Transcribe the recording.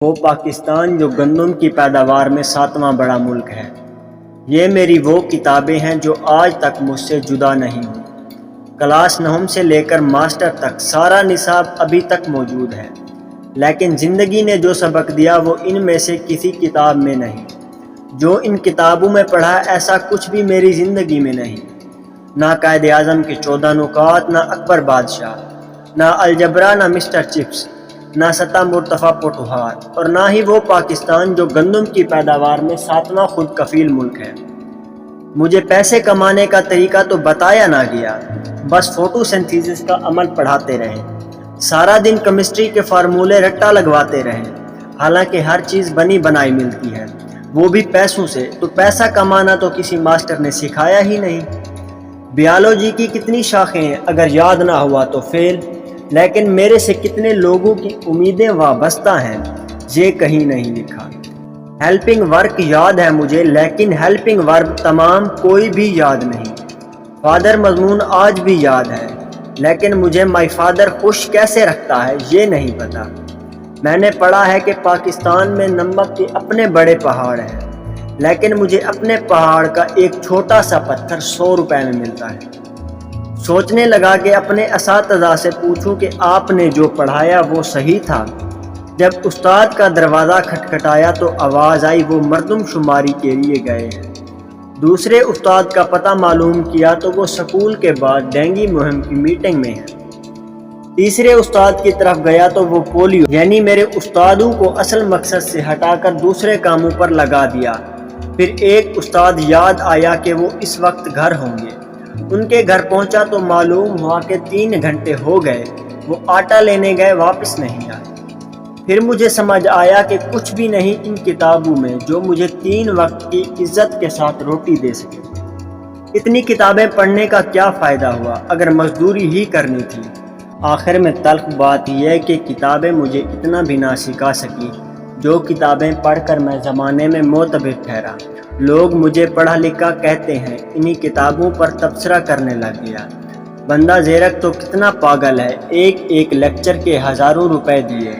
وہ پاکستان جو گندم کی پیداوار میں 7واں بڑا ملک ہے۔ یہ میری وہ کتابیں ہیں جو آج تک مجھ سے جدا نہیں ہوئی۔ کلاس 9 سے لے کر ماسٹر تک سارا نصاب ابھی تک موجود ہے، لیکن زندگی نے جو سبق دیا وہ ان میں سے کسی کتاب میں نہیں۔ جو ان کتابوں میں پڑھا ایسا کچھ بھی میری زندگی میں نہیں۔ نہ قائد اعظم کے 14 نکات، نہ اکبر بادشاہ، نہ الجبرا، نہ مسٹر چپس، نہ سطح مرتفع پٹوہات، اور نہ ہی وہ پاکستان جو گندم کی پیداوار میں 7واں خود کفیل ملک ہے۔ مجھے پیسے کمانے کا طریقہ تو بتایا نہ گیا، بس فوٹو سنتھیسس کا عمل پڑھاتے رہے۔ سارا دن کیمسٹری کے فارمولے رٹا لگواتے رہے، حالانکہ ہر چیز بنی بنائی ملتی ہے، وہ بھی پیسوں سے۔ تو پیسہ کمانا تو کسی ماسٹر نے سکھایا ہی نہیں۔ بیالوجی کی کتنی شاخیں ہیں، اگر یاد نہ ہوا تو فیل، لیکن میرے سے کتنے لوگوں کی امیدیں وابستہ ہیں، یہ کہیں نہیں لکھا۔ ہیلپنگ ورک یاد ہے مجھے، لیکن ہیلپنگ ورب تمام کوئی بھی یاد نہیں۔ فادر مضمون آج بھی یاد ہے، لیکن مجھے مائی فادر خوش کیسے رکھتا ہے یہ نہیں پتا۔ میں نے پڑھا ہے کہ پاکستان میں نمک کے اپنے بڑے پہاڑ ہیں، لیکن مجھے اپنے پہاڑ کا ایک چھوٹا سا پتھر 100 روپے میں ملتا ہے۔ سوچنے لگا کہ اپنے اساتذہ سے پوچھوں کہ آپ نے جو پڑھایا وہ صحیح تھا۔ جب استاد کا دروازہ کھٹکھٹایا تو آواز آئی وہ مردم شماری کے لیے گئے ہیں۔ دوسرے استاد کا پتہ معلوم کیا تو وہ سکول کے بعد ڈینگی مہم کی میٹنگ میں ہیں۔ تیسرے استاد کی طرف گیا تو وہ پولیو، یعنی میرے استادوں کو اصل مقصد سے ہٹا کر دوسرے کاموں پر لگا دیا۔ پھر ایک استاد یاد آیا کہ وہ اس وقت گھر ہوں گے۔ ان کے گھر پہنچا تو معلوم ہوا کہ 3 گھنٹے ہو گئے، وہ آٹا لینے گئے، واپس نہیں آئے۔ پھر مجھے سمجھ آیا کہ کچھ بھی نہیں ان کتابوں میں جو مجھے 3 وقت کی عزت کے ساتھ روٹی دے سکے۔ اتنی کتابیں پڑھنے کا کیا فائدہ ہوا اگر مزدوری ہی کرنی تھی۔ آخر میں تلخ بات یہ کہ کتابیں مجھے اتنا بھی نہ سکھا سکی جو کتابیں پڑھ کر میں زمانے میں معتبر ٹھہرا۔ لوگ مجھے پڑھا لکھا کہتے ہیں، انہی کتابوں پر تبصرہ کرنے لگ گیا۔ بندہ زیرک تو کتنا پاگل ہے، ایک لیکچر کے ہزاروں روپے دیے۔